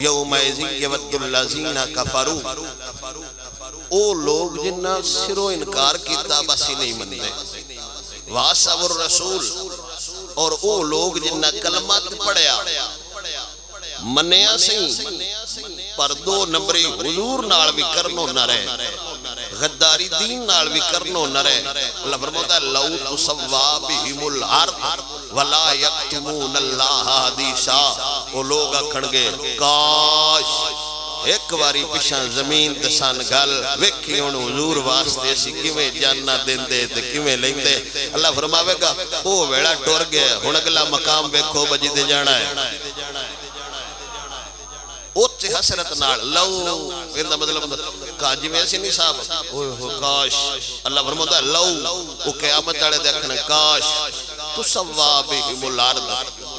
یومئذ یود الذین کفروا، او لوگ جنہ سرو انکار کیتا بس ہی نہیں مندے، واسب الرسول، اور او لوگ جنہ کلمات پڑھیا منیا سی پر دو نمبری حضور نال بھی کرنو نہ رہے، غداری دین نال بھی کرنو نہ رہے۔ اللہ فرماتا ہے لو تسوا بہم الارض ولا یکتمون اللہ حدیثا، وہ لوگ اکھنگے کاش ایک باری پیشاں زمین دسان گل ویکھی ان حضور واسطے سی کیویں جاننا دیندے تے کیویں لیندے۔ اللہ فرماوے گا او ویڑا ٹر گیا، ہن اگلا مقام ویکھو بجی تے جانا ہے۔ اوچ حسرت نال لو ایندا مطلب کاجی میں سی نہیں صاحب اوہ ہو کاش، اللہ فرماتا ہے لو او قیامت والے دیکھنے کاش تسوا بہم الارض،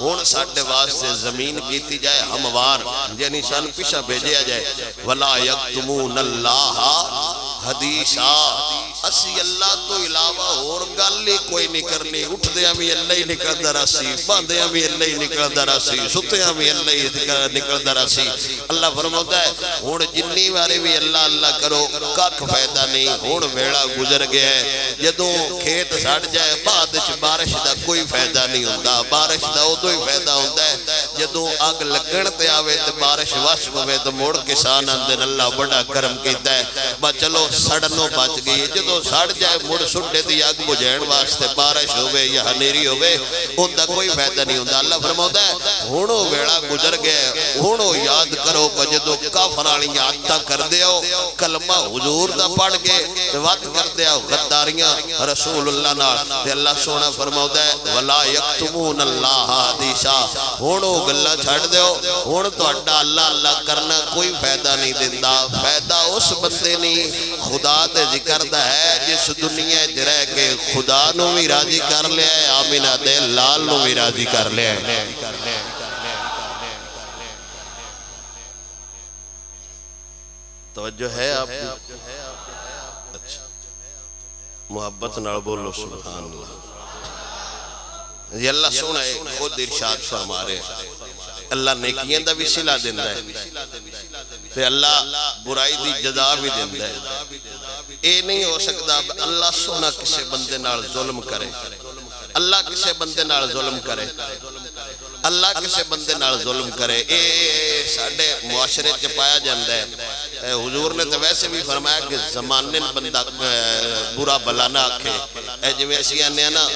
ہن ساڈے واسطے زمین کیتی جائے ہموار، یعنی شان پیچھے بھیجیا جائے، ولا یکتمون اللہ حدیثا، اسی اللہ تو علاوہ اور گل ہی کوئی نہیں کرنی، اٹھدیاں بھی اللہ ہی نکلدا رہسی، باندیاں بھی اللہ ہی نکلدا رہسی، ستیاں بھی اللہ ہی نکلدا رہسی۔ اللہ فرماتا ہے ہن جنی بارے بھی اللہ اللہ کرو کھ فائدہ نہیں، ہن ویڑا گزر گیا ہے، جدوں کھیت سڑ جائے بعد وچ بارش دا کوئی فائدہ نہیں ہوندا، بارش دا ادو ہی فائدہ ہوندا ہے جدوں اگ لگن تے آوے تے بارش وس پوے تے مڑ کسان اندر اللہ بڑا کرم کیتا ہے، با چلو سڑنوں بچ گئی، جدوں سڑ جائے مڑ سٹے دی اگ بجھاؤن واسطے بارش ہوے یا ہنیری ہوے اوندا کوئی فائدہ نہیں ہوندا۔ اللہ فرماتا ہے ہن او ویڑا گزر گیا، ہن او یاد کرو جدوں کافر والیاں عادتاں کردے ہو کلمہ حضور دا پڑھ کے تے وات کردے ہو غداریاں رسول اللہ نال، تے اللہ سونا فرماتا ہے ولا یکتمون اللہ حدیثا، ہن او گلاں چھڈ دیو، ہن تہاڈا اللہ اللہ کرنا کوئی فائدہ نہیں دیندا، فائدہ اس بندے نہیں خدا دے ذکر دا ہے جس دنیا وچ رہ کے خدا نو بھی راضی کر لیا ہے، آمینہ دے لال نو بھی راضی کر لیا ہے۔ توجہ ہے آپ اچھا محبت نال بولو سبحان اللہ۔ یہ اللہ سونا ہے خود ارشاد فرما رہے ہیں، اللہ نیکیاں دا بھی صلہ دیندا ہے تے اللہ برائی دی جزا بھی دیندا ہے۔ اے نہیں ہو سکتا اللہ سونا کسے بندے نال ظلم کرے، اللہ کسے بندے نال ظلم کرے، اللہ کسے بندے نال ظلم کرے، اے ساڈے معاشرے چ پایا جاندا ہے۔ حضور نے تو ویسے بھی فرمایا کہ زمانے بندہ برا بلا نہ آکھے، اے جویں اسی آنے نا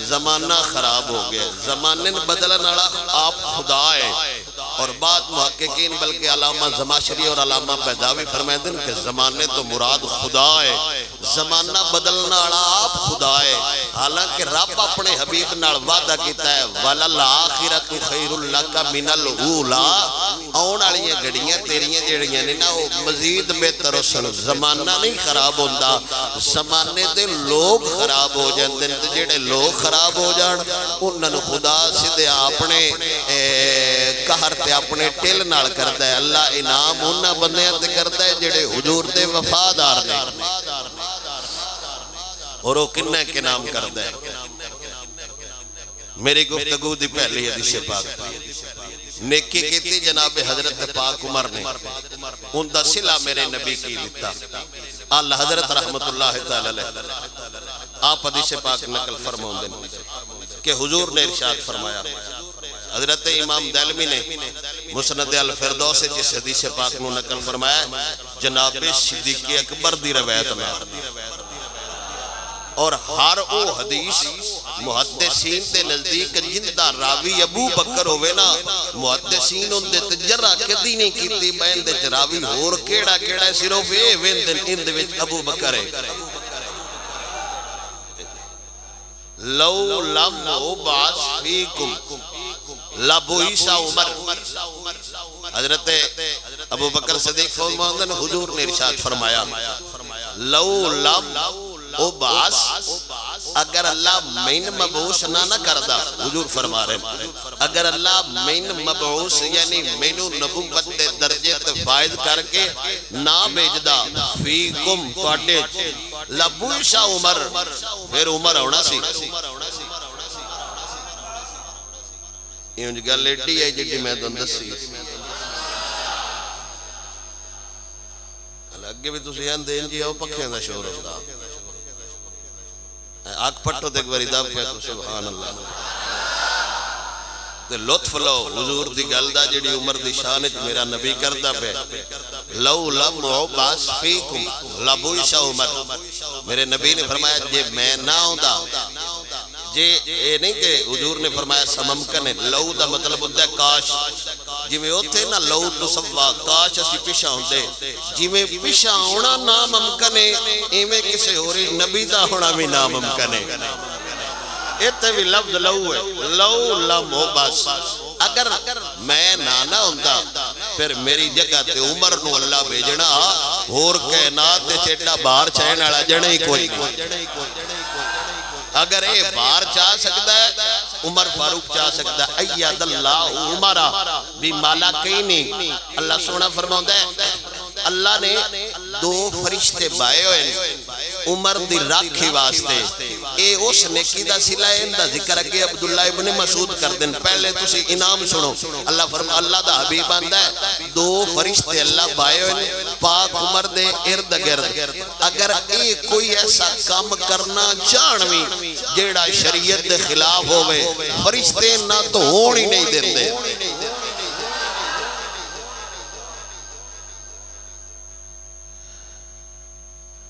زمانہ خراب ہو گیا، زمانے بدلن والا آپ خدا ہے، اور بعد محققین بلکہ علامہ زماشری اور علامہ بیضاوی فرمائے کہ زمانے تو مراد خدا ہے، زمانہ بدلنا والا آپ خدا ہے، حالانکہ رب اپنے حبیب نال وعدہ کیتا ہے وَلَلْآخِرَةُ خَيْرٌ لَكَ مِنَ الْأُولَىٰ، آن والیاں گھڑیاں تیریاں جڑیاں نے نا وہ مزید بہتر ہو سن۔ زمانہ نہیں خراب ہوندا، زمانے دے لوگ خراب ہو جاندے، جڑے لوگ خراب ہو جان انہاں نوں خدا سیدھے اپنے قہر تے اپنے ٹل نال کردا ہے۔ اللہ انعام انہاں بندیاں تے کردا ہے جڑے حضور دے وفادار نے، اور وہ کنے کے نام کردا ہے۔ میری گفتگو دی پہلی حدیث پاک نیکی کیتی جناب حضرت پاک عمر نے، ان دا صلہ میرے نبی کی دیتا، اللہ حضرت رحمت اللہ تعالی علیہ آپ حدیث پاک نقل فرماؤں دیں کہ حضور نے ارشاد فرمایا، حضرت امام دہلوی نے مسند الفردوس جس حدیث پاک نو نقل فرمایا جناب صدیق اکبر دی روایت میں، اور ہر او حدیث محدثین تے نزدیک جندہ راوی ابو بکر ہوئے نا، محدثین ان دے تجرہ کدی نہیں کیتی بین دے راوی اور کیڑا کیڑا صرف اے ویندن ان دے وچ ابو بکر ہے۔ لو لم ابعث فیکم لبعث عمر، حضرت ابو بکر صدیق فرماتے ہیں حضور نے ارشاد فرمایا لو لم ابعث، اگر اللہ مین مبعوث نہ کردا، حضور فرما رہے ہیں اگر اللہ مین مبعوث یعنی مینو نبوت دے درجے تے فائد کر کے نہ بھیجدا فیکم تواڈے لبعث عمر، پھر عمر ہونا سی۔ یہ گل ایڈی ہے جی میں تمہیں دسی اگے بھی تسی اندے جی او پکھیاں دا شور ہوندا اگ پٹو تے ایک باری دب پہ تو سبحان اللہ تے لطف لو حضور دی گل دا جڑی عمر دی شان وچ میرا نبی کردا پہ لو لم عباس فیکم لبوئس عمر میرے نبی نے فرمایا جے میں نہ ہوندا جے اے نہیں کہ حضور نے فرمایا سممکن ہے لو دا مطلب ہوتا ہے کاش جی میں ہوتے نا لو تو سوا کاش اسی پیشہ ہوندے جی میں پیشہ ہونا ناممکن ہے ایمیں کسے ہو رہی نبی دا ہونا بھی ناممکن ہے ایتے بھی لفظ لو ہے لو لم ہو بس اگر میں نانا ہوندہ پھر میری جگہ تے عمر نو اللہ بھیجنا اور کائنات چیٹا باہر چاہنے والا جڑے ہی کوئی اگر اے باہر چاہ سکتا ہے عمر فاروق چاہ سکتا ہے ایاد اللہ عمرہ بھی مالا کئی نہیں اللہ سونا فرماؤں ہے اللہ نے دو فرشتے بائے ہوئے عمر دی راکھی واسطے اے اس نیکی دا سلہ ہے اندہ ذکر اگے عبداللہ ابن مسعود کر دیں پہلے تسی انعام سنو اللہ فرما اللہ دا حبیب آندہ ہے دو فرشتے اللہ بائے ہوئے پاک عمر دے ارد گرد اگر اے کوئی ایسا کام کرنا چاہنوی جیڑا شریعت دے خلاف ہوئے فرشتے نہ تو ہونی نہیں دیتے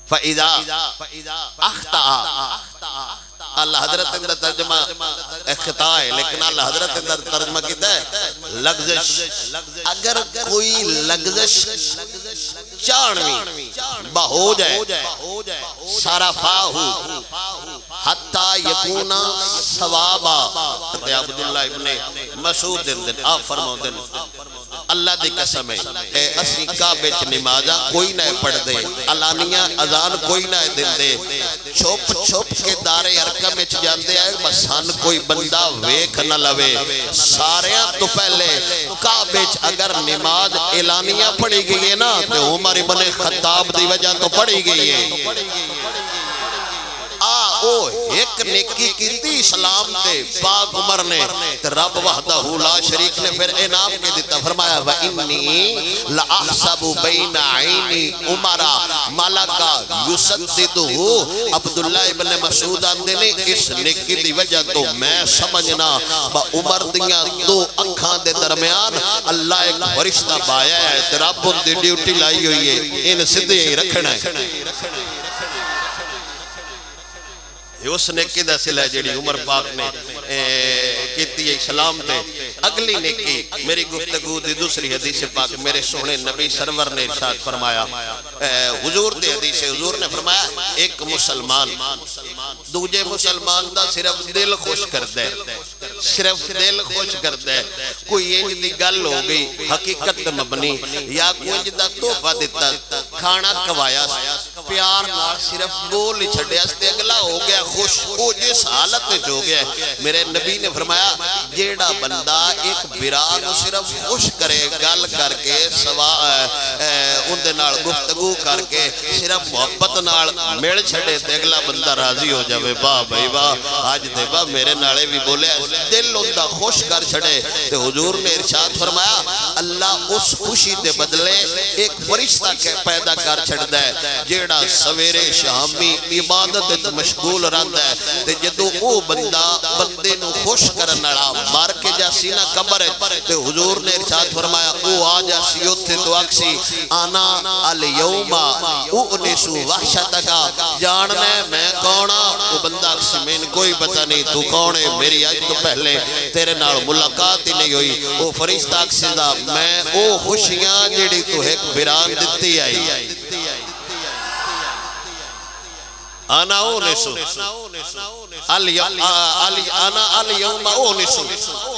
فَإِذَا اَخْتَعَ اللہ حضرت اندر ترجمہ اختاء ہے لیکن اللہ حضرت اندر ترجمہ کیتا ہے لغزش اگر کوئی لغزش چانوی بہو جائے صرفاہو حتی یکونا ثوابا عبداللہ ابن مسعود دن آپ فرماؤ دن اللہ دی قسم ہے اے اسی کعبے چ نمازاں کوئی نہ پڑھ دے علانیہ اذان کوئی نہ دن دے چھپ چھپ کے دار ارکم وچ جاندے آئے بس ہن کوئی بندہ ویکھ نہ لوے ساریاں تو پہلے کعبے چ اگر نماز اعلانیہ پڑھی گئی ہے نا تے عمر ابن خطاب دی وجہ تو پڑھی گئی ہے او ایک نیکی کیتی اسلام تے پاک عمر نے رب وحدہ لا شریک نے پھر انعام کے دیتا فرمایا وَإِنِّي لَأَحْسَبُ بَيْنَ عَيْنِ عُمَرَ مَلَكَ يُسَدِّدُهُ عبداللہ ابن مسعود آندے نے اس نیکی دی وجہ تو میں سمجھنا با عمر دیاں دو اکھاں دے درمیان اللہ ایک فرشتہ بایا ہے رب ان دی ڈیوٹی لائی ہوئی ہے ان صدی ہی رکھنا ہے اس نیکی دا صلح جڑی عمر پاک نے کیتی ہے اسلام تے اگلی نیکی میری گفتگو دی دوسری حدیث پاک میرے سونے نبی سرور نے ارشاد فرمایا حضور دی حدیث حضور نے فرمایا ایک مسلمان دوجے مسلمان دا صرف دل خوش کر دے صرف دل خوش کر دے کوئی انج دی گل ہو گئی حقیقت مبنی یا کوئی انج دا تحفہ دیتا کھانا کوایا پیار نال صرف گول ہی چھڑے استے اگلا ہو گیا خوش وہ جس حالت جو گیا میرے نبی نے فرمایا جیڑا بندہ ایک بران صرف خوش کرے گل کر کے اندے نال گفتگو کر کے صرف محبت نال میل چھڑے تے اگلا بندہ راضی ہو جاوے واہ بھائی واہ آج دے واہ میرے نالے بھی بولے دل اندہ خوش کر چھڑے تے حضور نے ارشاد فرمایا اللہ اس خوشی دے بدلے ایک فرشتہ پیدا کر چھڑ دے جیڑا سویرے شامی عبادت مشغول رہتا ہے تے جدو او بندے نو خوش کرنڑا مار کے جاسی نا قبر ہے تے حضور نے ارشاد فرمایا او آ جاسی اتھے تو اکسی آنا الیوما اونسو وحشتکا جاننے میں کونا او بندہ اکسی میں کوئی پتہ نہیں تو کونے میری آج تو پہلے تیرے نال ملاقات ہی نہیں ہوئی او فرشتہ اکسی دا میں او خوشیاں جیڑی تو ایک بران دیتی آئی آنا اونسو آنا الیوم اونسو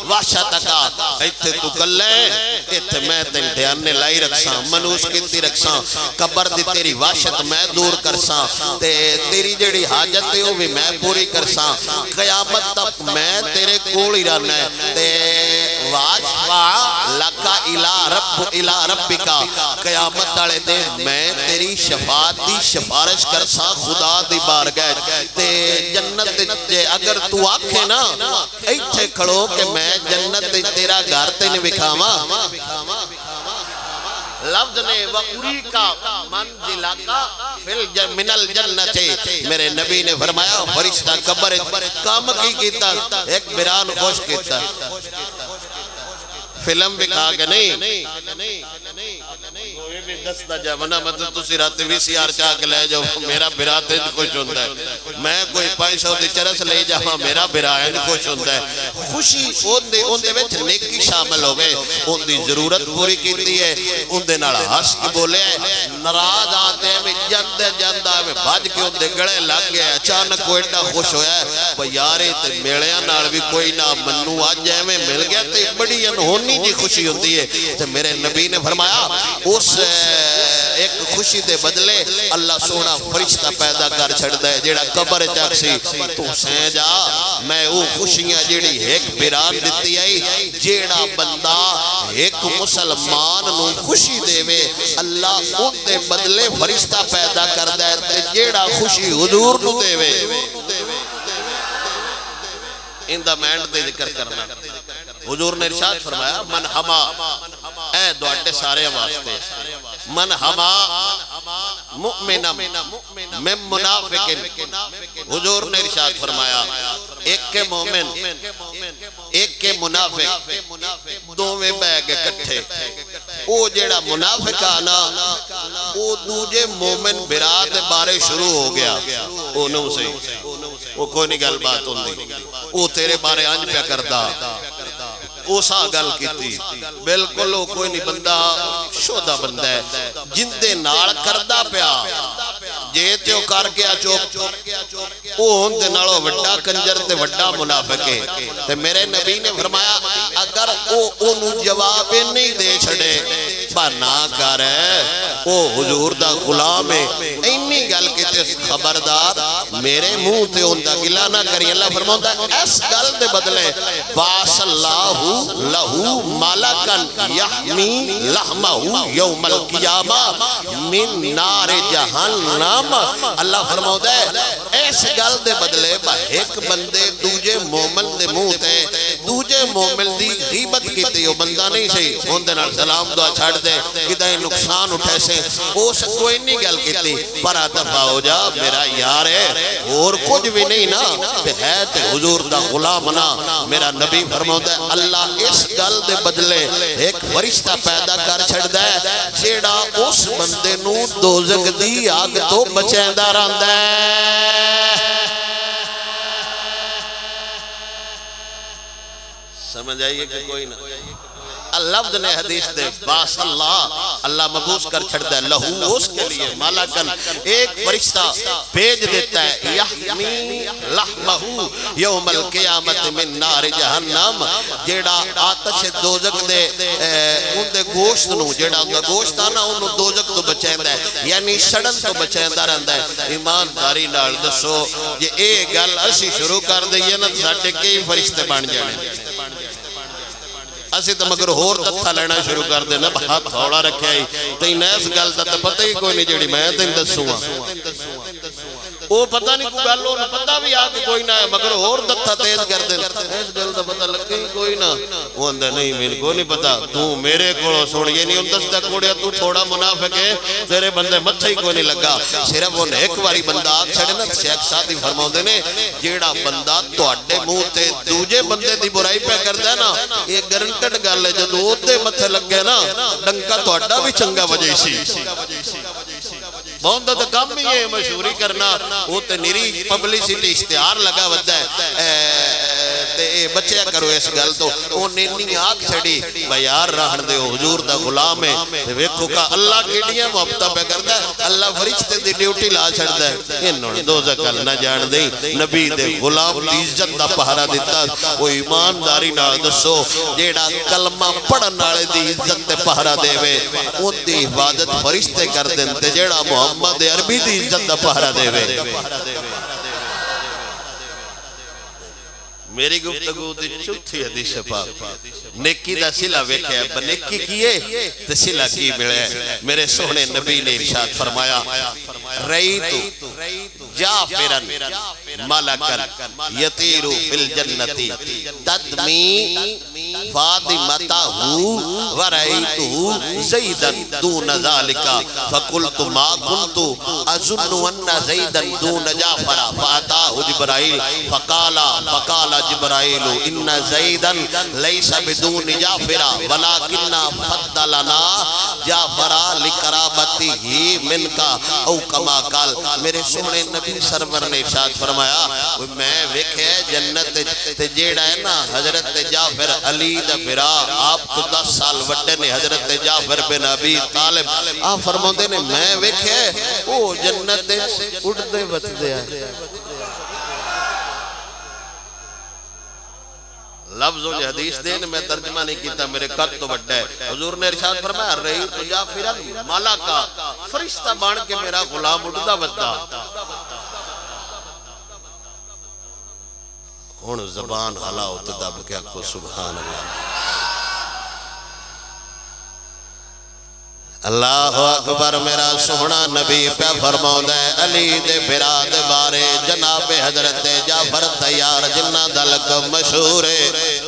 وحشتکا ایتھے تو گلیں ایتھے میں تین دھیانے لائی رکھساں منوس کیتی رکھساں قبر دی تیری وحشت میں دور کرساں تیری جڑی حاجت ہو بھی میں پوری کرساں قیامت تک میں تیرے کول ہی رہنا ہے واشفع لکا الہ ربکا قیامت آلے دے میں تیری شفاعت دی شفارش کرساں خدا دی بارگاہ تے جنت جے اگر تو آکھے نا ایتھے کھڑو کہ میں جنت تیرا گھر تے نہیں بکھاواں لفظ نے وَأُرِيكَ مَنْزِلَكَ مِنَ الْجَنَّةِ میرے نبی نے فرمایا فرشتہ قبر کام کی کیتا ایک بران خوش کیتا فلم بھی کھا گا نہیں کوئی بھی دستا جاونا مطلب تسی رات وی سی آر چاہ کے لے جاؤ میرا برا تیج خوش ہوندہ ہے میں کوئی 500 دی چرس لے جاؤں میرا برا ہے خوش ہوندہ ہے خوشی ان دے ویچ نیکی شامل ہوئے ان دی ضرورت پوری کیتی ہے ان دے نالا ہس کی بولے نراز آتے ہیں میں جاندہ میں بھاج کے ان دے گڑے لگ گئے اچانک کوئی اتنا خوش ہویا ہے وہ یارے تے میڑیاں نال بھی کوئی نہ منو آج جائے میں مل گیا تے بڑی انہونی جی خوشی ہوتی ہے تو میرے نبی نے فرمایا اس ایک خوشی دے بدلے اللہ سونا فرشتہ پیدا کر چھڑ دے جیڑا قبر چاکسی تو سین جا میں وہ خوشیاں جیڑی ایک بیران دیتی آئی جیڑا بندہ ایک مسلمان نو خوشی دے وے اللہ ان دے بدلے فرشتہ پیدا کر دے جیڑا خوشی حضور نو دے وے ان دا مینڈ دے ذکر کرنا حضور نے ارشاد فرمایا من ہما اے دوڑے سارے واسطے من ہما مؤمن من منافق حضور نے ارشاد فرمایا ایک کے مومن ایک کے منافق دو میں بیگ کٹھے او جیڑا منافق آنا او دوجے مومن برات بارے شروع ہو گیا او نو سے وہ کوئی نہیں گل بات ہوندی وہ تیرے بارے آنج پہ کردہ وہ سا گل کی تھی بلکل وہ کوئی نہیں بندہ شودہ بندہ ہے جن دے ناڑ کردہ پیا جیتے ہو کار کیا چوپ وہ ہون دے ناڑو وڈا کنجر تے وڈا منافقے تے میرے نبی نے فرمایا اگر وہ انہوں جواب نہیں دے چھڑے بنا کر ہے وہ حضور دا غلام ہے اینی گل کی تے خبردار میرے منہ تے ان دا گلہ نہ کری اللہ فرماؤں ہے اس گل دے بدلے باس اللہ لہو مالکن یحمی لحمہو یوم القیامہ من نار جہنم اللہ فرماؤں ہے اس گل دے بدلے با ایک بندے دوجے مومن دے منہ تے دوجے مومن دی غیبت کی تے وہ بندہ نہیں سی ان دے نال سلام دعا چھاڑ دے کدھائیں نقصان اٹھے سے اس کوئی نہیں گل کی تے پر دفع ہو جا میرا یار ہے اور کچھ بھی نہیں نا تے ہے تے حضور دا غلام نا میرا نبی فرماؤں ہے اللہ اس گل دے بدلے ایک فرشتہ پیدا کر چھڑ دے جیڑا اس بندے نو دوزخ دی آگ تو بچیندہ راندہ سمجھ آئیے کہ کوئی نہ لفظ نے حدیث دے باس اللہ مبوس کر چھڑ دے لہو اس کے لیے مالکن ایک فرشتہ بھیج دیتا ہے یحمی لحمہو یوم القیامت من نار جہنم جیڑا آتش دوزخ دے ان دے گوشت نو جیڑا ان دا گوشت آنا انہوں دوزخ تو بچائندہ ہے یعنی سڑن تو بچائندہ رہندہ ہے ایمانداری نال دسو یہ ایک گل اسی شروع کر دے یہ نا ساٹھے کئی فرشتے بان جانے اسی تو مگر ہور تتھا لینا شروع کر دے نا ہاتھ تھوڑا رکھے آئی تین ایس گل تا پتہ ہی کوئی نہیں جیڑی میں تین دسوں وہ پتہ نہیں کوئی گل ہو پتہ بھی آگے کوئی نہ ہے مگر ہور تتھا تیز کر دے ایس گل تا پتہ لگ گئی کوئی نہ وہ اندھا نہیں میرے کو نہیں پتہ تو میرے کو سوڑ یہ نہیں اندھا ستا کوڑیا تو تھوڑا منافق ہے تیرے بندے مچھا ہی کوئی نہیں لگا صرف وہ ایک واری بندہ آگ چھڑے نا شیخ ساتھی فرماؤ دینے جیڑا بندہ تو اڈے منہ تے دوجے بندے دی برائی پہ کر دے نا یہ گرنٹڈ گل ہے جدو ہوتے متھے لگ گئے نا ڈنکا تو اڈا بھی چنگا وجہ سی بہت تو کم ہی ہے مشہوری کرنا وہ تے نیری پبلیسٹی اشتہار لگا ودا ہے تے بچیا کرو اس گل تو وہ نینی آگ چھڑی بیار رہن دے حضور دا غلام ہے تے ویکھو کا اللہ کیڑیاں محبتہ پہ کردا ہے اللہ فرشتے دی ڈیوٹی لا چھڑدا ہے انہوں نے دوزخ نہ جان دے نبی دے غلام دی عزت دا پہرا دیتا وہ ایمانداری نال دسو جیڑا کلمہ پڑھن والے دی عزت تے پہرا دے وے اون دی عبادت فرشتے کر دین تے جیڑا محمد عربی دی عزت دا پہرا دے وے میری گفتگو دی چوتھی حدیث پاک نیکی دا صلہ ویکھے اب نیکی کیے تے صلہ کی ملے میرے سونے نبی نے ارشاد فرمایا رئیتو جافرن ملکن یطیرو فی الجنتی تدمی فاطمته ورأيته زيدا دون ذلك فقلت ما كنت أظن أن زيدا دون جعفر فأتاه جبرائيل فقال جبرائيل إن زيدا ليس بدون جعفر ولكن فضلنا جعفر لقرابته منك او كما قال. میرے سونے نبی سرور نے ارشاد فرمایا میں ویکھے جنت تے جیڑا ہے نا حضرت جعفر علی دا بھرا آپ تو 10 سال وڈے نے حضرت جعفر بن ابی طالب آپ فرماندے نے میں ویکھے او جنت اڑدے وچدے ہیں. لفظ و حدیث دین میں ترجمہ نہیں کیتا میرے قد تو بڑھا ہے. حضور نے ارشاد فرمایا رہی تو جعفر ملکا فرشتہ بان کے میرا غلام اڑدا ودا. ہن زبان ہلاؤ تو دب کے کو سبحان اللہ. اللہ اکبر. میرا سونا نبی پہ فرماؤں ہے علی دے بھرا دے بارے جناب حضرت جعفر تیار جنہ دلک مشہور ہے.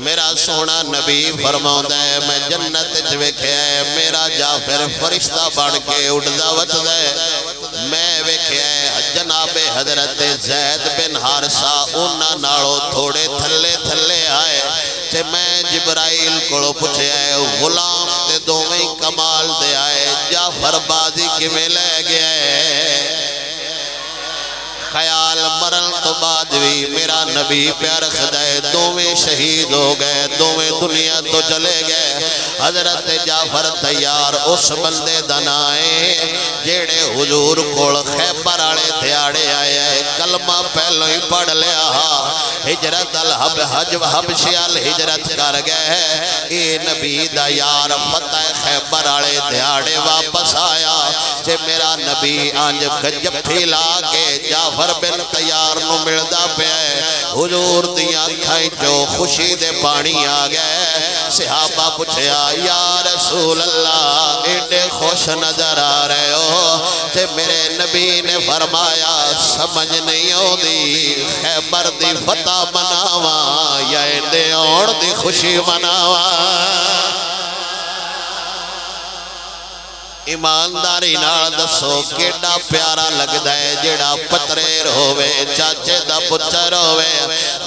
میرا سونا نبی فرماؤں ہے میں جنت جوکھے ہے میرا جعفر فرشتہ بڑھ کے اڑدا وچ دے. میں ویکھے جناب حضرت زید بن حارثہ انہاں نالوں تھوڑے تھلے تھلے آئے تے میں جبرائیل کو پوچھے غلام تے دوویں کمال دے آئے جعفر بازی کیویں لے گئے. خیال مرن تو بعد بھی میرا نبی پیار خدائے دوویں شہید ہو گئے دوویں دنیا تو چلے گئے. حضرت جعفر تیار اس بندے دنائے جیڑے حضور کول خیبر آڑے تھیاڑے آئے کلمہ پہلو ہی پڑھ لیا ہجرت حبشیال ہجرت کر گئے. اے نبی دا یار فتح خیبر آڑے تھیاڑے واپس آیا جے میرا نبی آنج جپھی لا کے جعفر بن تیار نو ملدا پیا ہے. حضور دیاں کھائیں جو خوشی دے پانی آ گئے. صحابہ پوچھیا یا رسول اللہ ایڈے خوش نظر آ رہے ہو تے میرے نبی نے فرمایا سمجھ نہیں ہو دی خیبر دی فتح مناواں یا ایڈے اور دی خوشی مناواں. ایمانداری نال دسو کیڑا پیارا لگدا ہے جیڑا پتریر ہووے چاچے دا پتر ہووے.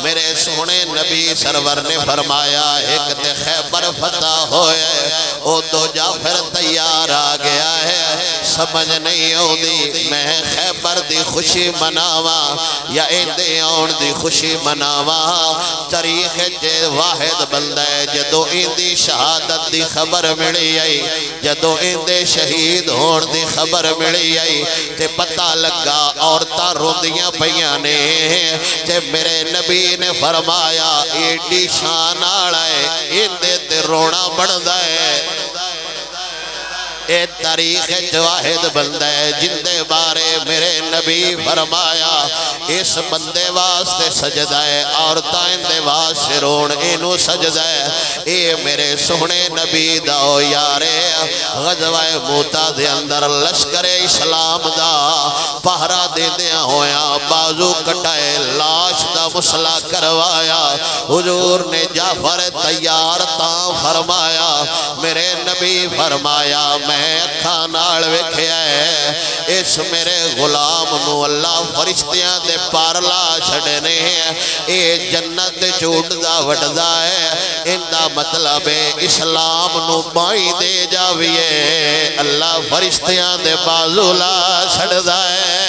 میرے سونے نبی سرور نے فرمایا ایک تے خیبر فتح ہوئے او دو جعفر تیار آ گیا ہے. سمجھ نہیں ہوندی میں خیبر دی خوشی مناواں یا ایندے آن دی خوشی مناواں. تاریخ جے واحد بندہ ہے جدو ایندی شہادت دی خبر ملی آئی جدو ایندے شہید ہون دی خبر ملی آئی تے پتہ لگا عورتاں روندیاں پیاں نے تے میرے نبی نے فرمایا ایڈی شان آڑا ہے ایندے تے رونا بڑھدا ہے. اے تاریخ واحد بندہ ہے جندے بارے میرے نبی فرمایا اس بندے واسطے سجدہ ہے عورتاں اندے واسطے رون اینو سجدہ ہے. اے میرے سونے نبی داؤ یارے غزوہ موتا دے اندر لشکر اسلام دا پہرا دے دیا ہویا بازو کٹائے لاش دا مسئلہ کروایا. حضور نے جعفر تیار تاں فرمایا میرے نبی فرمایا میں کھانال وکھیا ہے اس میرے غلام نو اللہ فرشتیاں دے پارلا چھڑنے ہیں. اے جنت جھوٹ دا وڈدا ہے اندہ مطلب اسلام نو بائی دے جاویے اللہ فرشتیاں دے بازولا چھڑدا ہے.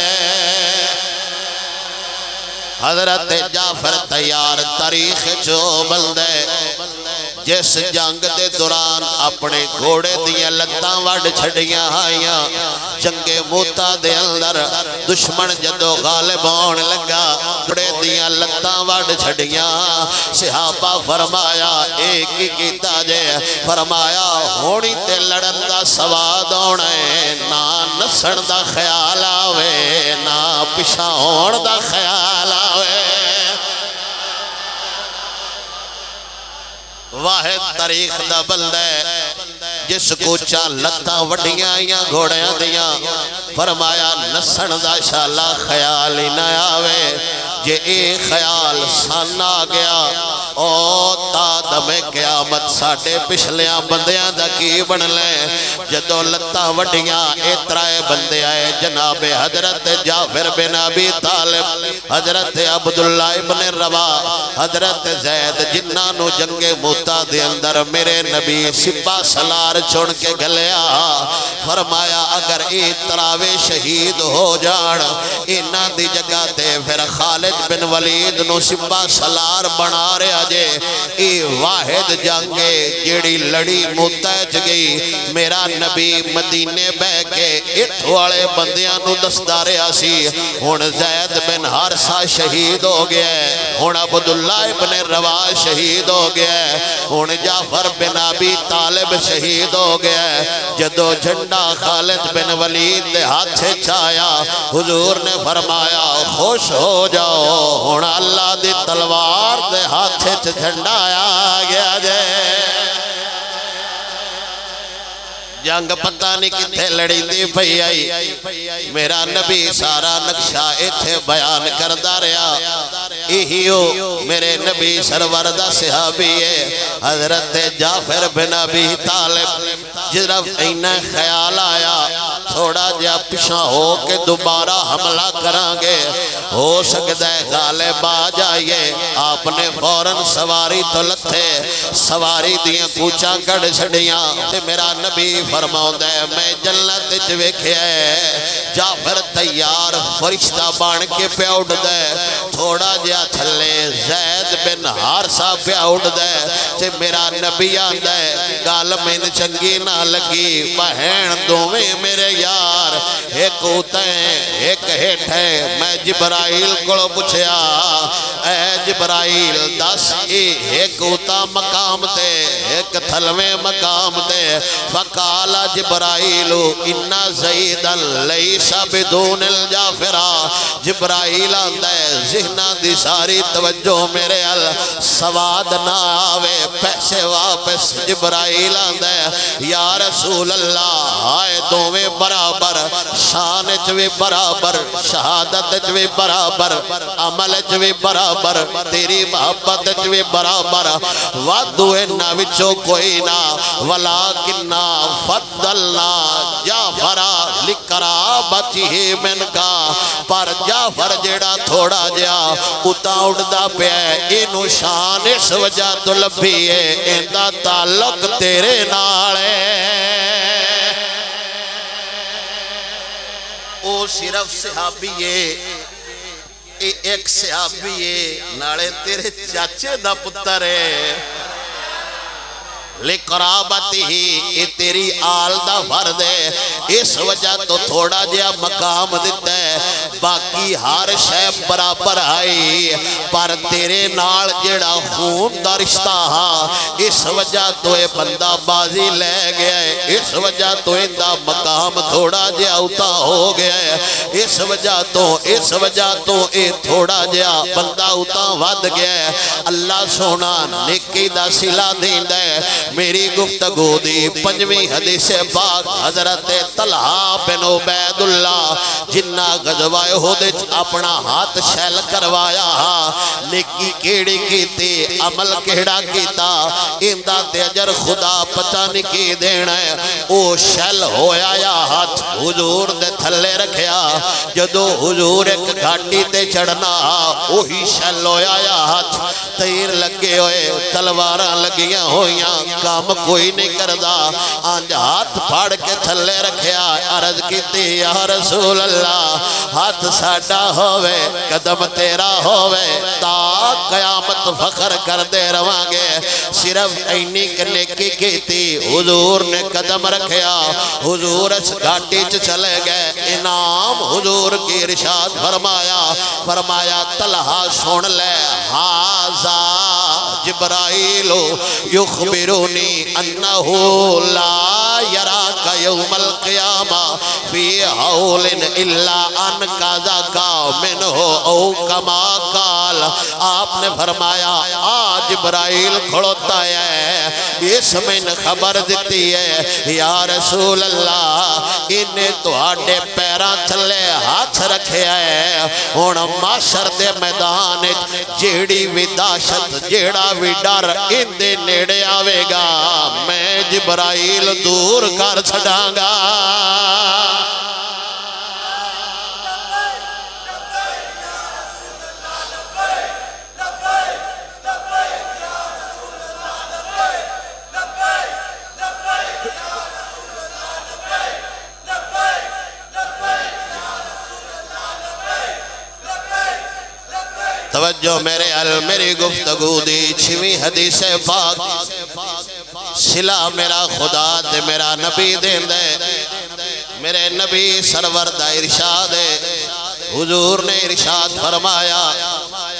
حضرت جعفر تیار تاریخ جو بلدے جس جنگ دے دوران اپنے گھوڑے دیاں لتاں وڈ چھڑیاں آئیاں جنگ موتا دے اندر دشمن جدو غالب ہونے لگا گھوڑے دیاں لتاں وڈ چھڑیاں. صحابہ فرمایا ایک ہی کیتا جے فرمایا ہونی تے لڑن دا سواد ہونا ہے نہ نسن دا خیال آوے نہ پشا ہون دا خیال آوے. واحد تاریخ دا بندہ جس کو چاہ لتاں وڈیاں یا گھوڑیاں دیاں فرمایا نسن دا شالا خیال ہی نہ آوے جے اے خیال سن آ گیا او تا دم قیامت ساڑے پچھلیاں بندیاں دا کی بن لے جدو لتا وڈیاں اترائے بندے آئے جناب حضرت جعفر بن ابی طالب حضرت عبداللہ ابن روا حضرت زید جنانو جنگ موتا دے اندر میرے نبی سپا سلار چھوڑ کے گلیا فرمایا اگر ای تراوے شہید ہو جان اینا دی جگہ تے پھر خالد بن ولید نو سپا سلار بنا رہا جے ای واحد جنگے جیڑی لڑی موتیج گئی میرا نبی مدینے بے کے اٹھ والے بندیاں نو دستارے آسی ہون زید بن حارثہ شہید ہو گیا ہون عبداللہ ابن روا شہید ہو گیا ہون جعفر بن ابی طالب شہید ہو گیا جدو جھنڈا خالد بن ولید دے ہاتھ سے چھایا حضور نے فرمایا خوش ہو جاؤ ہون اللہ دی تلوار دے ہاتھ سے جھنڈا آیا گیا جائے جنگ پتہ نہیں کتھے لڑی دی پئی آئی میرا نبی سارا نقشہ ایتھے بیان کردہ رہا ایہیو میرے نبی سروردہ صحابی ہے حضرت جعفر بن ابی طالب جرف اینا خیال آیا تھوڑا جا پشاں ہو کے دوبارہ حملہ کرانگے ہو سکتا ہے غالب آ جائیے آپ نے فوراں سواری تو لتھے سواری دیاں کوچاں گڑ چھڑیاں تے میرا نبی فرماؤں دے میں جنت چویکھے جعفر تیار فرشتہ بان کے پیاؤڈ دے تھوڑا جا تھلے زید بن حارثہ پیاؤڈ دے تے میرا نبی آن دے گال میں چنگی نہ لگی بہن دوویں میرے یار ایک ہوتیں ایک ہیٹ ہے میں جبرائیل کو پوچھیا اے جبرائیل دس ایک ہوتا مقام تے ایک تھلویں مقام تے فقال جبرائیل انا زیدن لیسا بدون الجافرہ جبرائیل آندے ذہنہ دی ساری توجہ میرے سواد نہ آوے پیسے واپس جبرائیل آندے یا رسول اللہ آئے دوویں برابر شان چوی برابر شہادت چوی برابر عمل چوی برابر تیری محبت چوی برابر وعدو انہا وچو کوئی نا ولیکننا فضلنا جعفرہ لقرابتی ہی من کا پر جعفر جیڑا تھوڑا جا اتا اڑدا پہ انو شان اس وجہ تو لبھی ہے اندہ تعلق تیرے نالے او صرف صحابی ہے ایک صحابی ہے نالے تیرے چاچے دا پتر ہے لقرابتی ہی یہ تیری آل دا فرد ہے اس وجہ تو تھوڑا جیا مقام دیتا ہے باقی ہر شے برابر آئی پر تیرے نال جڑا خون دا رشتہ ہاں اس وجہ تو اے بندہ بازی لے گیا ہے اس وجہ تو اندہ مقام تھوڑا جیا اتا ہو گیا ہے اس وجہ تو اے تھوڑا جیا بندہ اتا ود گیا ہے اللہ سونا نکی دا سلا دین دے میری گفتگو دی پنجویں حدیث پاک حضرت طلحہ بن عبید اللہ جنہ غزوہ احد اپنا ہاتھ شیل کروایا نیکی کیڑی کیتی عمل کیڑا کیتا اندہ تے اجر خدا پتہ نہیں کی دینا ہے او شیل ہویا یا ہاتھ حضور دے تھلے رکھیا جدو حضور ایک گھاٹی تے چڑھنا اوہی شیل ہویا یا ہاتھ تیر لگے ہوئے تلواراں لگیاں ہویاں کام کوئی نہیں کردہ آنج ہاتھ پھاڑ کے تھلے رکھیا عرض کیتی یا رسول اللہ ہاتھ ساڑا ہوئے قدم تیرا ہوئے تا قیامت فخر کر دے روانگے صرف اینی کرنے کی کیتی حضور نے قدم رکھیا حضور اس گھاٹی چلے گئے انعام حضور کی ارشاد فرمایا طلحہ سن لے حاضا جبرائیل یخبرونی انہو لا یراک یوم القیامہ فی حول الا ان قذا منہ او کما قال. آپ نے فرمایا آج جبرائیل کھڑوتا ہے، اس میں خبر دیتی ہے یا رسول اللہ انہیں تو آڈے پیران تھلے ہاتھ رکھے ہے. ہون معاشر دے میدان جیڑی وی داشت جیڑا وی ڈر ان دے نیڑے آوے گا میں جبرائیل دور کر چھڑاں گا. توجہ میرے میری گفتگو دی 6ویں حدیث پاک صلہ میرا خدا دے میرا نبی دین دے میرے نبی سرور دا ارشاد ہے. حضور نے ارشاد فرمایا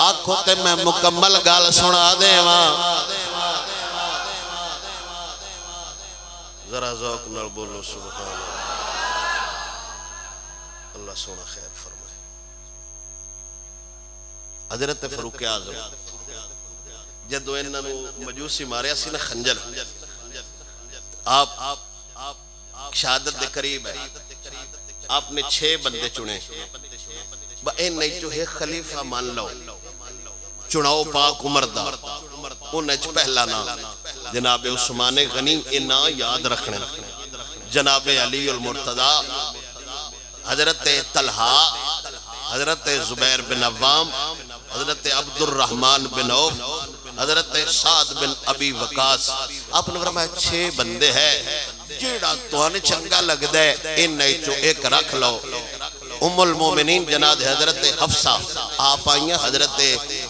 آنکھوں تے میں مکمل گال سنا دے وہاں ذرا ذوق نال بولو سبحان اللہ. اللہ سونا خیر فرمائے. حضرت فاروق اعظم جدو انہوں مجوسی ماریا سی نا خنجر آپ شہادت دے قریب ہے. آپ نے 6 بندے چنے با این نہیں چوہے خلیفہ مان لو چناؤ پاک عمر دا انہیں پہلا نام جناب عثمان غنی انہا یاد رکھنے جناب علی المرتضی حضرت طلحہ حضرت زبیر بن عوام حضرت عبد الرحمن بن عوف حضرت سعد بن ابی وقاص. آپ نے فرمایا 6 بندے ہیں جیڑا تو انہیں چنگا لگ دے ان نہیں چو ایک رکھ لو. ام المومنین جناب حضرت حفصہ آپ آئیں حضرت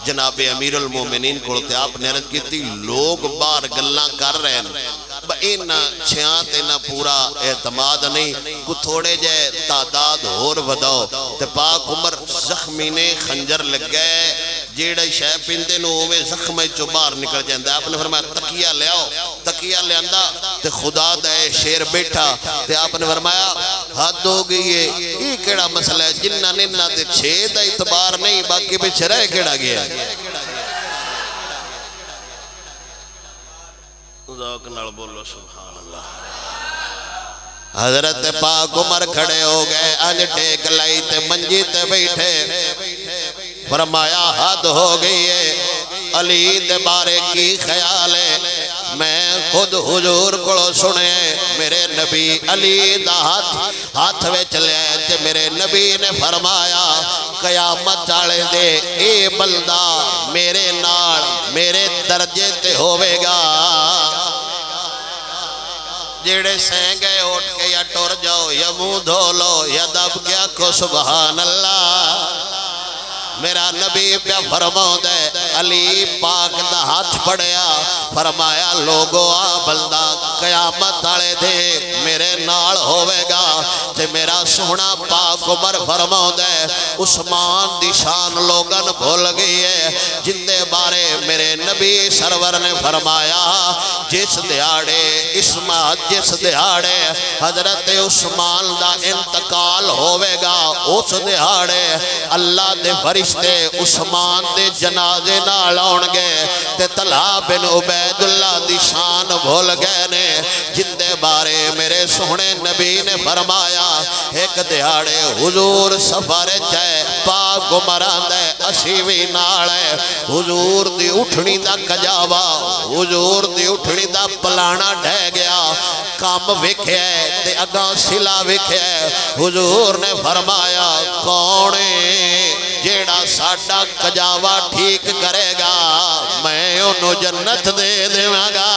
جناب امیر المومنین کھڑتے. آپ نے عرض کی تھی لوگ بار گلاں کر رہے ہیں ان 6 تینا پورا اعتماد نہیں کو تھوڑے جائے تعداد اور وداؤ. تے پاک عمر زخمی نے خنجر لگ گئے جیڑا شے پیندے نو میں زخمی چو باہر نکل جاندہ. آپ نے فرمایا تکیہ لے آؤ. تکیہ لے آندہ تے خدا دے شیر بیٹھا تے آپ نے فرمایا حد ہو گئی ہے یہ کیڑا مسئلہ ہے جنہ نے نہ تے 6 دا اعتبار نہیں باقی پچھ رہ کیڑا گیا. ذوق نال بولو سبحان اللہ. حضرت پاک عمر کھڑے ہو گئے انج ٹیک لائی تے منجی تے بیٹھے فرمایا حد ہو گئی ہے علی دے بارے کی خیال ہے. میں خود حضور کو سنے میرے نبی علی دا ہاتھ وے چلے تے میرے نبی نے فرمایا قیامت آلے دے اے بلدہ میرے نال میرے درجے تے ہوئے گا. جیڑے سینگے اٹھ کے یا ٹور جاؤ یا منہ دھو لو یا دب کیا کو سبحان اللہ. میرا نبی پہ فرماؤ دے علی پاک دا ہاتھ پڑیا فرمایا لوگو آ بلدہ قیامت آلے دے میرے نال ہوئے گا. تے میرا سونا پاک عمر فرماؤ دے عثمان دی شان لوگن بھول گئی ہے جن دے بارے میرے نبی سرور نے فرمایا جس دیاڑے اسمات جس دیاڑے حضرت عثمان دا انتقال ہوئے گا اس دیاڑے اللہ دے فرشتے عثمان دے جنازے نال آن گے تے طلحہ بن عبید اللہ دی شان بھول گئے نے جن دے بارے میرے سونے نبی نے فرمایا ایک دیاڑے حضور سفر چاہے پاک عمران دے اسیوی نالے حضور دی اٹھنی دا کجاوا حضور دی اٹھنی دا پلانا ڈھے گیا کام وکھے تے اگاں سلا وکھے. حضور نے فرمایا کونے جیڑا ساڑھا کجاوا ٹھیک کرے گا میں انہوں جنت دے دوں گا.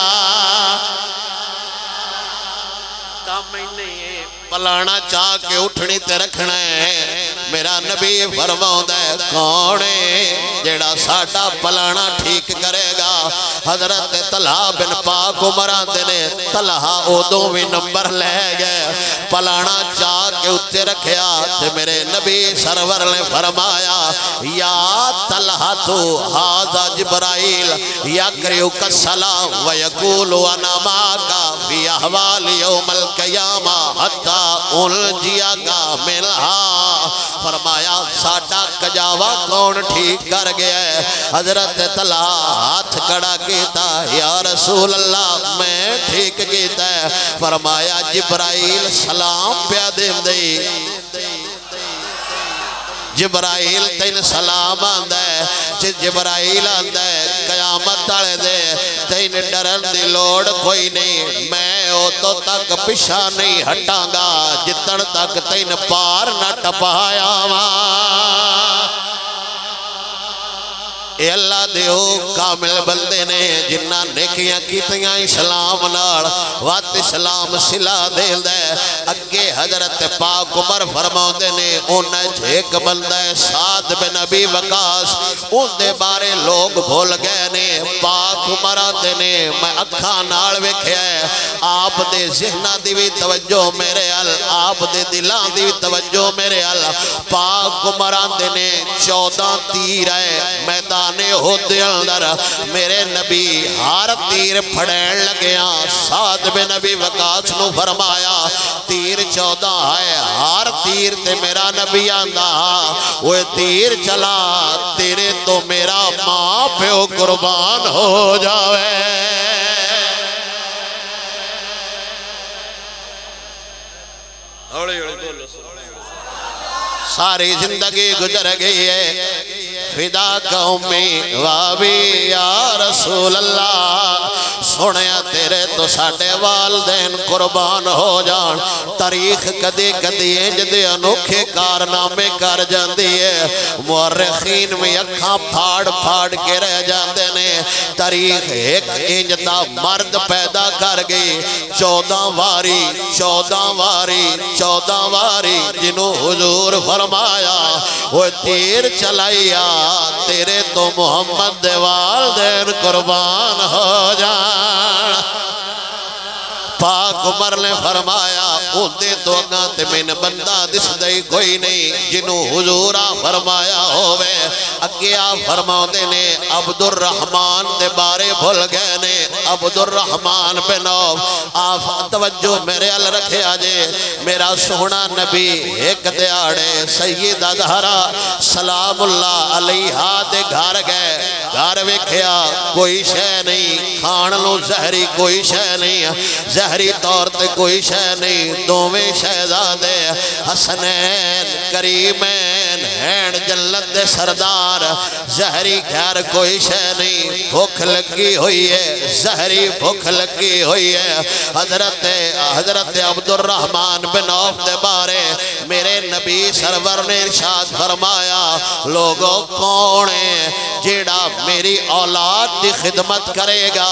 کام ہی نہیں ہے پلانا چاہ کے اٹھنی تے رکھنا ہے. میرا نبی فرماؤں دے کونے جیڑا ساڑھا پلانا ٹھیک کرے گا. حضرت طلحہ بن پاک عمران نے طلحہ ادوں بھی نمبر لے گئے پلانا چاہ کے اتے رکھیا تے میرے نبی سرور نے فرمایا یا طلحہ تو حاضا جبرائیل یکریو کا سلام ویقولو انا ماکا فی احوال یوم القیامہ الجیا گا ملہا فرمایا ساڈا کجاوا کون ٹھیک کر گیا ہے حضرت طلحہ ہاتھ کھڑا کیتا یا رسول اللہ میں ٹھیک کیتا ہے فرمایا جبرائیل سلام پیا دین دئی جبرائیل تین سلام آندہ ہے جبرائیل آندہ ہے قیامت آلے دے تین ڈرن دی لوڑ کوئی نہیں میں او تو تک پشا نہیں ہٹاں گا جتن تک تین پار نہ ٹپایا ماں اے اللہ دیو کامل بندے نے جنہ نیکیاں کیتیاں اسلام نال وات اسلام سلا دے دے اگے حضرت پاک عمر فرماؤندے نے انہیں ایک بندہ سعد بن ابی وقاص ان دے بارے لوگ بھول گئے نے پاک عمر آتے نے میں اکھا نال ویکھیا ہے آپ دے ذہنہ دیوی توجہ میرے ال آپ دے دلان دیوی توجہ میرے ال پاک عمر آتے نے 14 تیر ہے میدان ہوتے اندر میرے نبی ہر تیر پھڑین لگیا سعد بن ابی وقاص نو فرمایا تیر 14 ہے ہر تیر تے میرا نبی آندہ وہ تیر چلا تیرے تو میرا ماں پیو قربان ہو جاوے ساری زندگی گزر گئی ہے فدا قومی وابی یا رسول اللہ سنیا تیرے تو ساڑھے والدین قربان ہو جان تاریخ کدی کدی جدے انوکھے کارنامے کر جاندی ہے مورخین میں اکھاں پھاڑ پھاڑ کے رہ جاندے نے تاریخ ایک انجتا مرد پیدا کر گئی 14 واری جنہوں حضور فرمایا وہ تیر چلائیا تیرے تو محمد دے والدین قربان ہو جان پاک عمر نے فرمایا اندے تو اگاں میں بندہ دس دئی کوئی نہیں جنہوں حضورہ فرمایا ہوئے اگیا فرماؤ دے نے عبد الرحمن دے بارے بھول گئے نے عبد الرحمن بن عوف آپ توجہ میرے ال رکھے آجے میرا سونا نبی ایک دیاڑے سیدہ زہرا سلام اللہ علیہا دے گھر گئے گھر ویکھیا کوئی شے نہیں کھان لو زہری کوئی شے نہیں زہری طور تے کوئی شے نہیں دوویں شہزادے حسنین کریمین ہین جلت دے سردار زہری گھر کوئی شے نہیں بھوک لگی ہوئی ہے زہری بھوک لگی ہوئی ہے حضرت عبد الرحمن بن عوف دے بارے میرے نبی سرور نے ارشاد فرمایا لوگوں کونے جیڑا میری اولاد دی خدمت کرے گا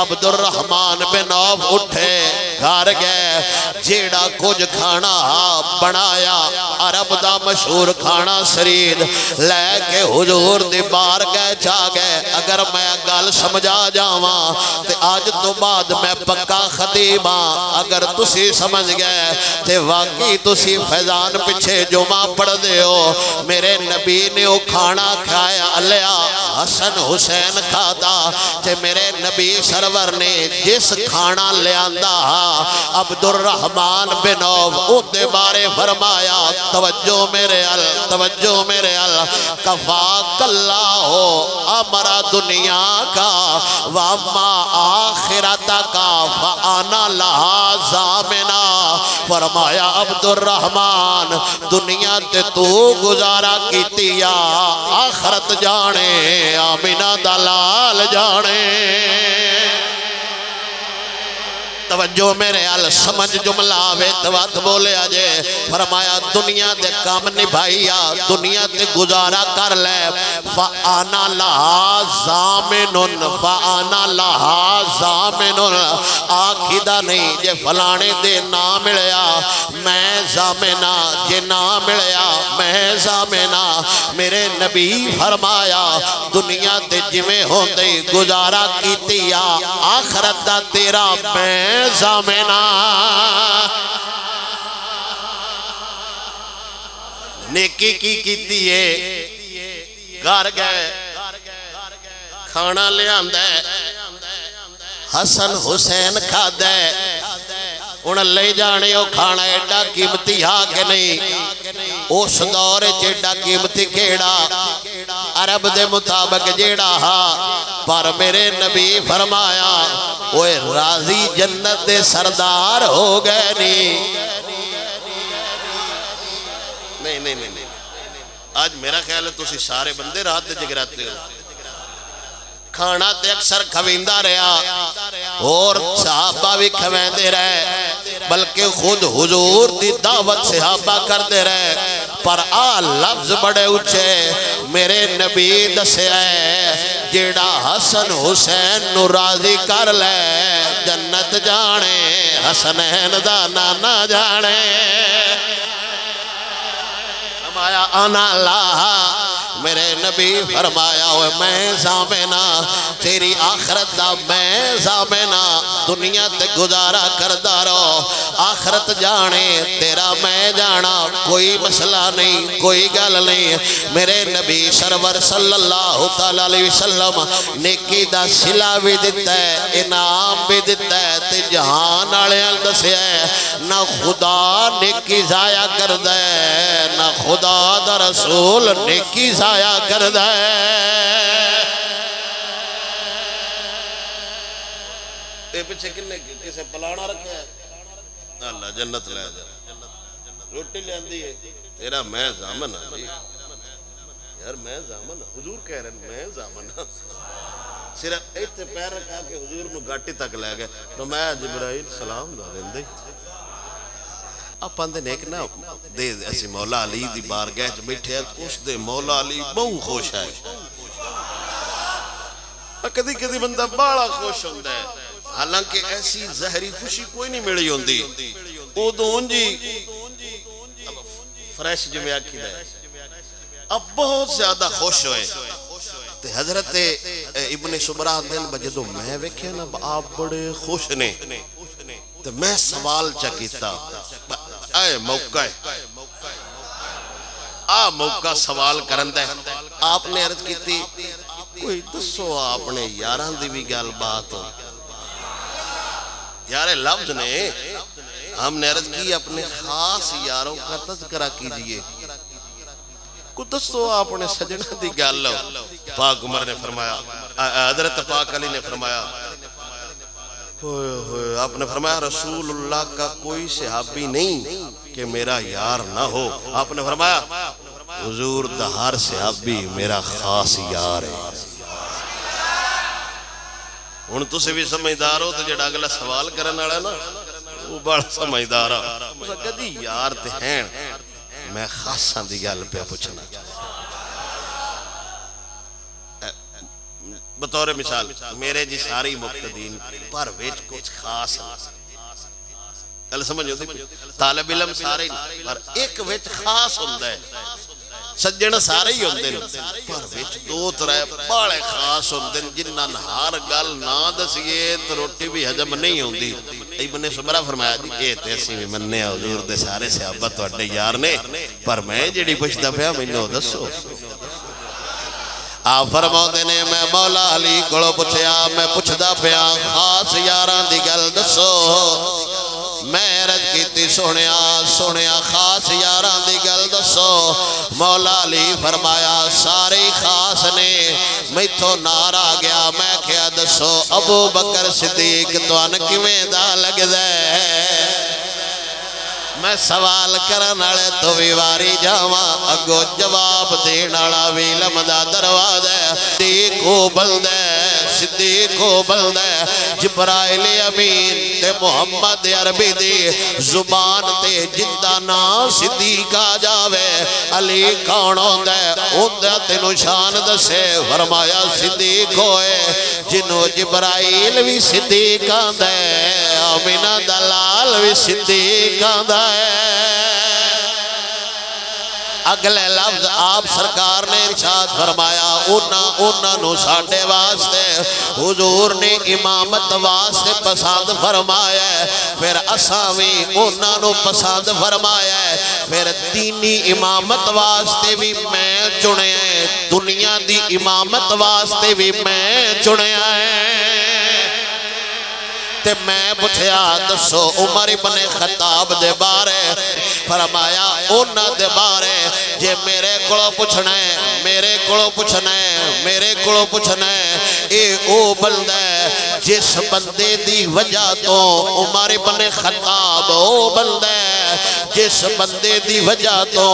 عبد الرحمن بن عوف اٹھے گھر گئے جیڑا کچھ کھانا بنایا عرب دا مشہور کھانا سرید لے کے حضور دی بار گئے چا گئے اگر میں گل سمجھا جاواں تے آج تو بعد میں پکا خطیباں اگر تسی سمجھ گئے تے واقعی تسی فیضان پچھے جمعہ پڑھ دے ہو میرے نبی نے وہ کھانا کھایا علیہ حسن حسین کھاتا تے میرے نبی سرور نے جس کھانا لے آندہ عبد الرحمن بن عوف ان دے بارے فرمایا توجہ میرے ال کفاک اللہ امرا دنیا کا واما آخرت کا فانا لہا زامنا فرمایا عبد الرحمن دنیا تے تو گزارا کیتیا آخرت جانے آمینہ دلال جانے توجہ میرے ال سمجھ جملہ ویت بولے آجے فرمایا دنیا دے کام نبھائیا دنیا تے گزارا کر لے فآنا لہا زامنن آکھیدہ نہیں جے فلانے دے نہ ملیا میں زامنہ جے نہ ملیا میں زامنہ میرے نبی فرمایا دنیا تے جمیں ہوندے گزارا کیتیا آخرت دا تیرا میں زامنہ نیکی کی کیتی ہے گھر گئے کھانا لے آندے حسن حسین کھا دے انہیں لے جانے ہو کھانا ایڈا قیمتی ہاں کہ نہیں اس دور ایڈا قیمتی کیڑا عرب دے مطابق جیڑا ہاں پر میرے نبی فرمایا اوے راضی جنت دے سردار ہو گئے نہیں آج میرا خیال ہے تسی سارے بندے رات دے جگراتے ہو کھانا تے اکثر کھویندہ رہا اور صحابہ بھی کھویندے رہے بلکہ خود حضور دی دعوت صحابہ کر دے رہے پر لفظ بڑے اچھے میرے نبی دسے ہے جیڑا حسن حسین نو راضی کر لے جنت جانے حسنین دا نانا جانے فرمایا انا اللہ میرے نبی فرمایا ہوئے میں زامنہ تیری آخرت دا میں زامنہ دنیا تے گزارا کردہ رہو آخرت جانے تیرا میں جانا کوئی مسئلہ نہیں کوئی گل نہیں میرے نبی سرور صلی اللہ علیہ وسلم نیکی دا صلہ بھی دیتا ہے انعام بھی دیتا ہے تے جہان آلے اندسے ہے نہ خدا نیکی ضائع کردہ ہے نہ خدا دا رسول نیکی ضائع کردہ ہے اے پچھے کسے پلانا رکھے ہے اللہ جنت لے جا روٹی لے اندی ہے تیرا میں زامن ہے یار میں زامن حضور کہہ رہے ہیں میں زامن صرف ایتے پیر رکھا کہ حضور نو گاٹی تک لے گئے تو میں جبرائیل سلام دا دیں آپ اندھے نیک نا دے اسی مولا علی دی بارگاہ جو بیٹھے ہیں اس دے مولا علی بہو خوش ہے کدی کدی بندہ بڑا خوش ہوندہ ہے حالانکہ ایسی زہری خوشی کوئی نہیں ملی ہوندی او دون جی فریش جو میں آکھی دے اب بہت زیادہ خوش ہوئے تے حضرت ابن سبرہ دن بجدو میں ویکھے نا آپ بڑے خوش نے تے میں سوال چکیتا آئے موقع ہے موقع سوال کرندہ ہے آپ نے عرض کی تھی کوئی دسو آپ نے یاران دی بھی گال بات ہو یارے لفظ نے ہم نے عرض کی اپنے خاص یاروں کا تذکرہ کیجئے کو دسو آپ نے سجنہ دی گال لو پاک عمر نے فرمایا حضرت پاک علی نے فرمایا آپ نے فرمایا رسول اللہ کا کوئی صحابی نہیں کہ میرا یار نہ ہو آپ نے فرمایا حضور دا ہر صحابی میرا خاص یار ہے ان تو سے بھی سمجھدار ہو تو جڑا اگلا سوال کرنے والا نا وہ بڑا سمجھدار ہو کدی یار تے ہیں میں خاصاں دی گل پہ پوچھنا بطور مثال میرے جی ساری مقتدین پر ویچ کچھ خاص اللہ سمجھ ہوتی طالب علم سارے پر ایک ویچ خاص ہوندہ ہے سجن سارے ہی ہوندے پر ویچ دو ترائے بڑے خاص ہوندے جنہاں ہر گل نہ دسیے تو روٹی بھی حجم نہیں ہوندی ابن سبرہ فرمایا جی اے تیسی بھی مننے حضور دے سارے صحابہ تو اڈے یار نے پر میں جڑی پوچھتا پیا مینوں دسو آپ فرماؤ دینے میں مولا علی کڑو پچھیا میں پچھدا پیا خاص یاران دی گل دسو میں عرض کیتی سونیا خاص یاران دی گل دسو مولا علی فرمایا سارے خاص نے میں تو نار آ گیا میں کیا دسو ابو بکر صدیق تو انکیویں دا لگ دے میں سوال کرنالے تو ویواری جاواں اگو جواب دینالا ویلم دا دروازہ صدیق کو بلدے جبرائیل امین تے محمد عربی دی زبان تے جندہ نا صدیق آ جاوے علی کون ہوندے ہوندہ تینو شان دسے فرمایا صدیق ہوئے جنو جبرائیل بھی صدیق آندے آمینہ دلال بھی صدیق آندے اگلے لفظ آپ سرکار نے ارشاد فرمایا انہاں نو ساڑھے واسطے حضور نے امامت واسطے پسند فرمایا ہے پھر اساوی انہاں نو پسند فرمایا ہے پھر دینی امامت واسطے بھی میں چنے ہیں دنیا دی امامت واسطے بھی میں چنے ہیں تے میں پوچھیا دسو عمر ابن خطاب دے بارے، فرمایا اونا دے بارے جے میرے کولو پوچھنا ہے، میرے کولو پوچھنا ہے، میرے کولو پوچھنا ہے، اے او بندہ ہے جس بندے دی وجہ تو عمر ابن خطاب او بندہ ہے جس بندے دی وجہ تو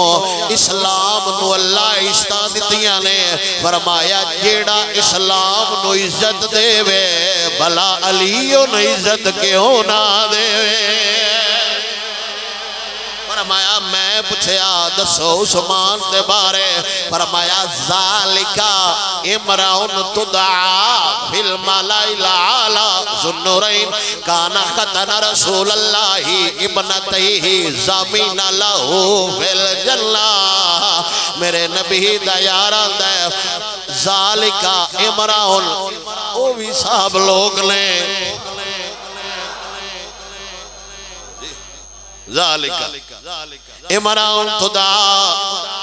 اسلام نو اللہ عزت دتیاں نے، فرمایا جیڑا اسلام نو عزت دے وے بھلا علی نو عزت کیوں نہ دے وے۔ فرمایا میں پوچھیا دسو عثمان دے بارے، فرمایا ذالکا امرؤن تدعا فی الملأ الاعلی ذو النورین کان ختن رسول اللہ ابنتیہ ضامن لہ فی الجنہ۔ میرے نبی دا یاران دے ذالکا امرؤن او بھی صاحب لوگ نے، ذالکا امرؤن تدعا،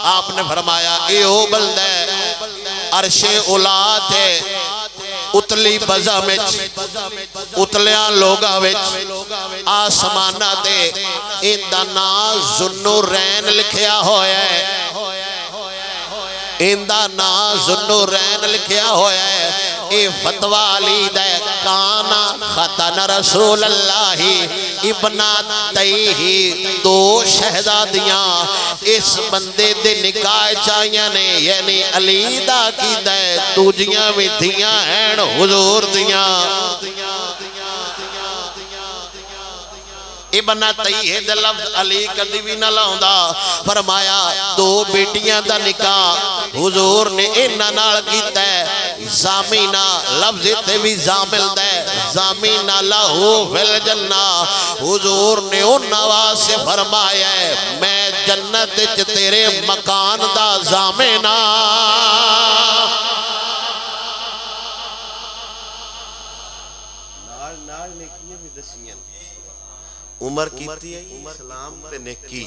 آپ نے فرمایا ایو بلدے عرش اولا تے اتلی بزا وچ اتلیاں لوگا وچ آسمانہ تے اندہ نا ذو النورین لکھیا ہویا ہے، اندہ نا ذو النورین لکھیا ہویا ہے۔ اے فتوہ علی دے کانا ختن رسول اللہ ابنتیہ، دو شہزادیاں اس بندے دے نکاح چاہیاں نے، یعنی علی دا کی دے دوجیاں بھی دھیاں ہیں حضور دیاں۔ ابنتیہ دے لفظ علی کدی بھی نہ لاؤندا، فرمایا دو بیٹیاں دا نکاح حضور نے انہاں نال کیتا ہے، ضامنہ لفظ تے بھی ضامل دے، ضامنہ لہو فی الجنہ، حضور نے انہاں واسطے فرمایا ہے میں جنت وچ تیرے مکان دا ضامنہ۔ نال نیکیاں بھی دسیاں، عمر کیتی ہے اسلام تے نیکی،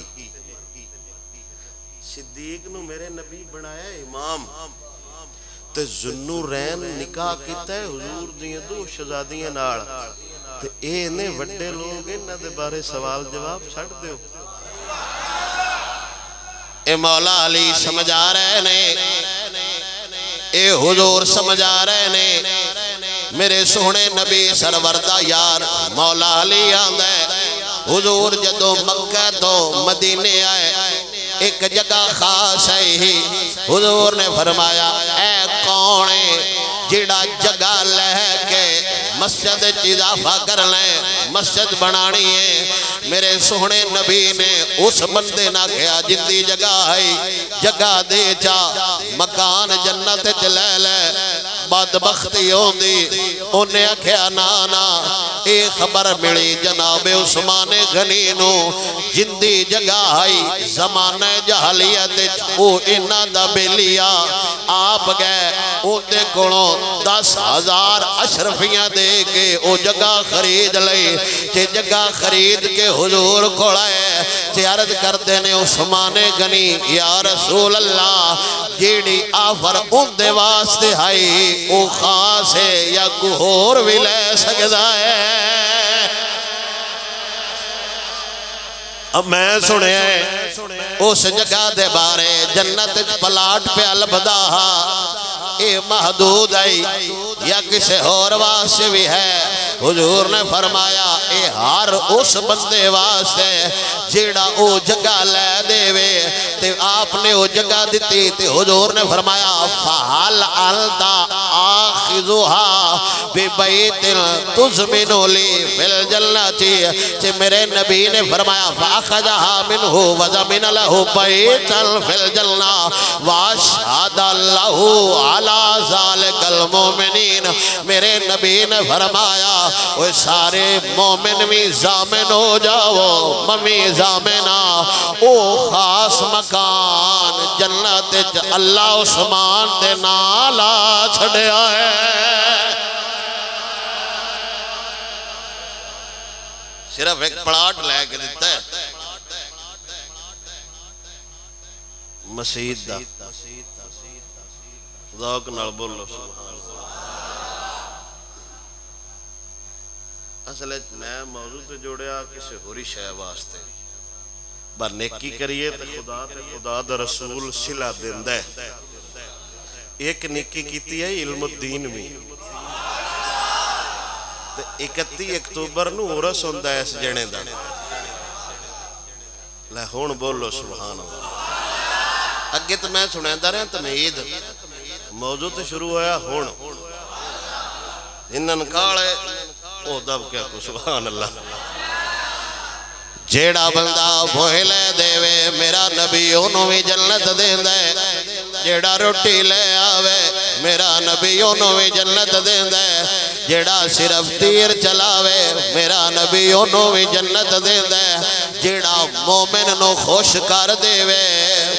صدیق نو میرے نبی بنایا امام، تے ذو النورین نکاح کیتا ہے حضور دیاں دو شہزادیاں نال، تے اے نے وڈے لوگ انہاں دے بارے سوال جواب چھڑ دیو۔ اے مولا علی سمجھا رہے نے، اے حضور سمجھا رہے نے، میرے سونے نبی سرور دا یار مولا علی آندے، حضور جدو مکہ تو مدینے آئے ایک جگہ خاص ہے، حضور نے فرمایا اے کون ہے جڑا جگہ لے کے مسجد اضافہ کر لیں، مسجد بنانی ہے۔ میرے سونے نبی نے اس بندے نہ کہا جندی جگہ ہے جگہ دے جا مکان جنت چلے لے، بدبختی ہوندی انہیں کہا نانا اے خبر ملی جناب عثمان غنی نو جندی جگہ ہے زمانہ جہلیت او انہ دا بیلیا آپ گئے او دے کونوں 10,000 اشرفیاں دے کے او جگہ خرید لئی، چے جگہ خرید کے حضور کھڑائے چے عرض کرتے نے عثمان غنی یا رسول اللہ جیڑی آفر ان دے واسطے ہائی او خاص ہے یا گہور بھی لے سکتا ہے۔ اب میں سنے اس جگہ دے بارے جنت پلاٹ پہ البدہ اے محدود آئی یا کسی اور واسطے بھی ہے، حضور نے فرمایا اے ہر اس بندے واسطے جیڑا او جگہ لے دے وے، تے آپ نے او جگہ دیتی تے حضور نے فرمایا فَحَلْ عَلْدَ آخِذُهَا بِبَيْتٍ تُزْمِنُ لِي فِي الْجَلَّةِ، تے میرے نبی نے فرمایا فَأَخَذَهَا مِنْهُ وَزَمِنَ لَهُ بَيْتًا فِي الْجَلَّةِ وَأَشْهَدَ لَهُ عَلَى ذَلِكَ الْمُؤْمِنِينَ، میرے نبی نے فرمایا وہ سارے مومن بھی ضامن ہو جاؤ، ممی ضامنہ او خاص مکان جنت اللہ عثمان دے نالا چھڑیا ہے۔ صرف ایک پلاٹ لے کے دیتا ہے مسجد دا، ذوق نال بولو سبحان اللہ۔ اصل میں موضوع تے جوڑیا کسی ہوری شے واسطے بر نیکی کریے تے خدا دا رسول صلہ دیندا ہے ایک نیکی کیتی ہے علم الدین میں 31 اکتوبر نو عرس ہوندا ہے اس جنے دا لے ہن بولو سبحان اللہ اگے تو میں سنیندا رہا تمہید موضوع تے شروع ہویا ہن انن کالے او دب کیا کو سبحان اللہ جیڑا بندہ بوہلے دے وے میرا نبی انہوں بھی جنت دیندا ہے جیڑا روٹی لے آوے میرا نبی انہوں بھی جنت دیندا ہے جیڑا صرف تیر چلاوے میرا نبی انہوں بھی جنت دیندا ہے جیڑا مومن نو خوش کر دے وے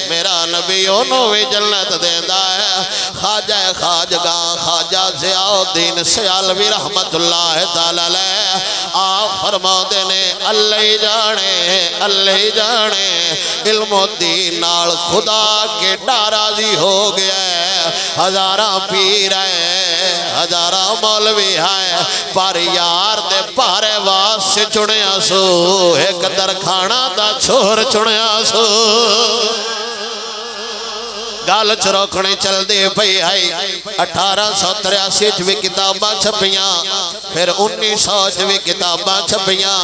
میرا نبی انہوں بھی جنت دیندا ہے خواجہ خواجگاں خواجہ ضیاء الدین سیالوی رحمت اللہ تعالی علیہ آپ فرما دینے اللہ جانے علم الدین نال خدا کے ڈاراضی ہو گیا ہے ہزاراں پیر ہے ہزاراں مولوی ہے پر یار دے پارے واس سے چنیا سو ایک درخانہ دا چھوڑ چنیا سو گال چروکنے چل دے پئی آئی 1883 بھی کتاباں چھپیاں پھر 1900 بھی کتاباں چھپیاں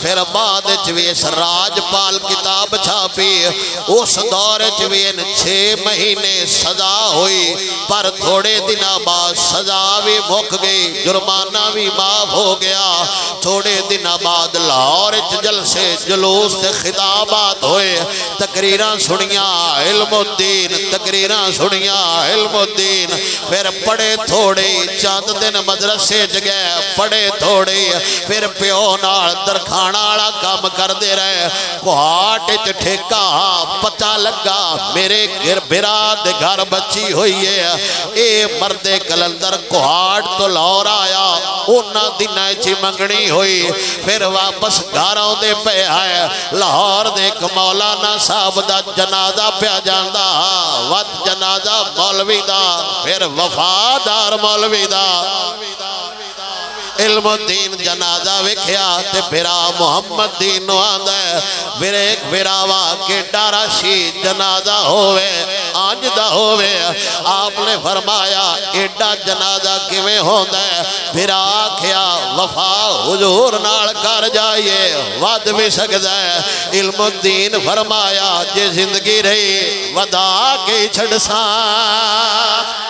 پھر بعد بھی اس راج پال کتاب چھاپی اس دور بھی ان 6 مہینے سزا ہوئی پر تھوڑے دن بعد سزا بھی مک گئی جرمانہ بھی معاف ہو گیا تھوڑے دن بعد لاہور جلسے جلوس سے خطابات ہوئے تقریراں سنیاں علم الدین تقریراں سنیاں علم الدین پھر پڑھے تھوڑی چاند دن مدرسے جگہ پڑھے تھوڑی پھر پیو نال درخانہ والا کام کر دے رہے کوہاٹ ٹھیکا پتہ لگا میرے براد گھر بچی ہوئی ہے اے مرد کلندر کوہاٹ تو لاہور آیا انہاں دنہ چی منگنی ہوئی پھر واپس گھروں دے پہ آئے لاہور دے ایک مولانا صاحب دا جنازہ پہ جاندہ وقت جنازہ مولوی دا پھر وفادار مولوی دا علم الدین جنازہ وکھیا تے بھرا محمد دین نو آندہ ہے پھر ایک بھراوا کے ڈارا شید جنازہ ہوئے آنج دا ہوئے آپ نے فرمایا ایڈا جنازہ کیویں ہوندہ ہے پھر آکھیا وفا حضور نال کر جائیے ود بھی سکتا ہے علم الدین فرمایا جے زندگی رہی ودا کے چھڑ ساں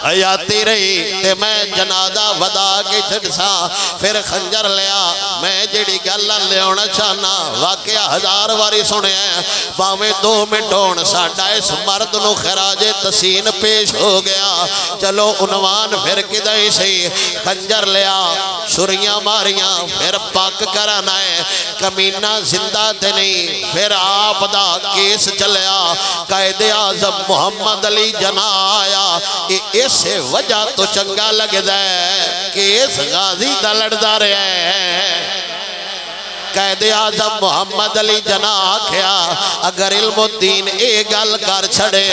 حیاتی رہی تے میں جنازہ ودا کے چھڑسا پھر خنجر لیا میں جڑی گلہ لے ہونا چاہنا واقعہ 1000 واری سنے ہیں باویں 2 منٹ ہون ساڑھا اس مرد نو خراج تسین پیش ہو گیا چلو عنوان پھر کدائی سی خنجر لیا شریاں ماریاں پھر پاک کرانا ہے کمینہ زندہ تے نہیں پھر آپ دا کیس چلیا قائد اعظم محمد علی جناح آیا اس سے وجہ تو چنگا لگ دے کہ اس غازی دا لڑدا رہے ہیں قائد اعظم محمد علی جناح کیا اگر علم الدین اے گل کر چھڑے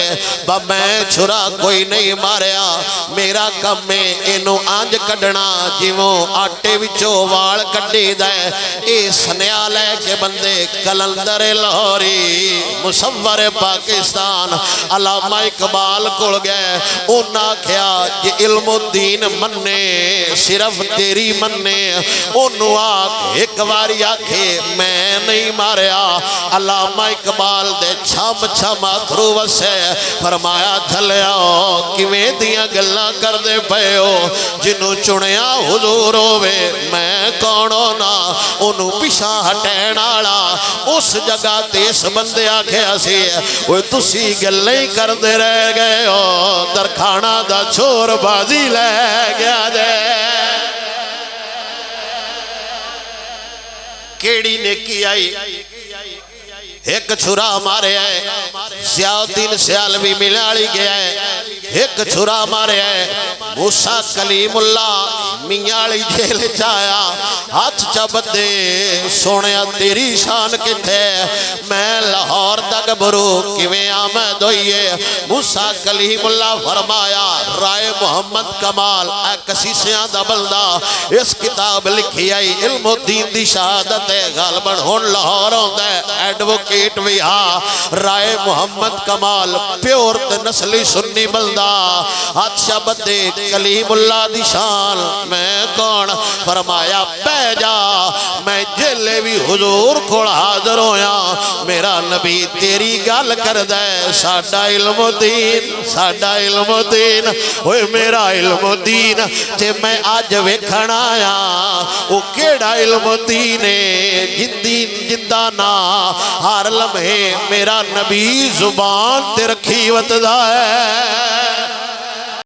با میں چھرا کوئی نہیں ماریا میرا کم میں انو آنج کڑنا جیووں آٹے وچو وال کڑی دے اے سنیال ہے کہ بندے کلندر لاہوری مصور پاکستان علامہ اقبال کھل گئے انہاں کیا یہ علم الدین مننے صرف تیری مننے انہوں آکھ ایک واری آکھ میں نہیں ماریا علامہ اقبال دے چھم چھم اتھرو وسے فرمایا جھلیا کیویں دیاں گلاں کر دے پئے ہو جنوں چنیا حضور ہوئے میں کونو نا انہوں پیشاں ہٹین والا اس جگہ تے اس بندے آکھیا سی اوے تسی گلیں کر دے رہ گئے ہو درخانہ دا چھور بازی لے گیا دے کیڑی نیکی آئی ایک چھرا مارے ہے ضیاء الدین سیالوی ملالی گیا ہے ایک چھرا مارے ہے موسیٰ کلیم اللہ میاں علی جیل چایا ہاتھ چبدے سونیا تیری شان کتے میں لاہور تک برو کیویں آمد ہوئیے موسیٰ کلیم اللہ فرمایا رائے محمد کمال اے کسیسیاں دا بلدہ اس کتاب لکھی آئی علم و دین دی شہادت ہے غالباً ہون لاہور ہوندہ ہے ایڈوکیٹ بھی ہاں رائے محمد کمال پیور تے نسلی سنی بلدہ ہاتھ شبدے کلیم اللہ دی شان میں کون فرمایا بے جا میں جلے بھی حضور کو حاضر ہویا میرا نبی تیری گال کر دے ساڑھا علم و دین ساڑھا علم و دین اوہ میرا علم و دین تے میں آج ویکھن آیا او کیڑا علم و دین جندانا ہر لمحے میرا نبی زبان تے رکھی وطدہ ہے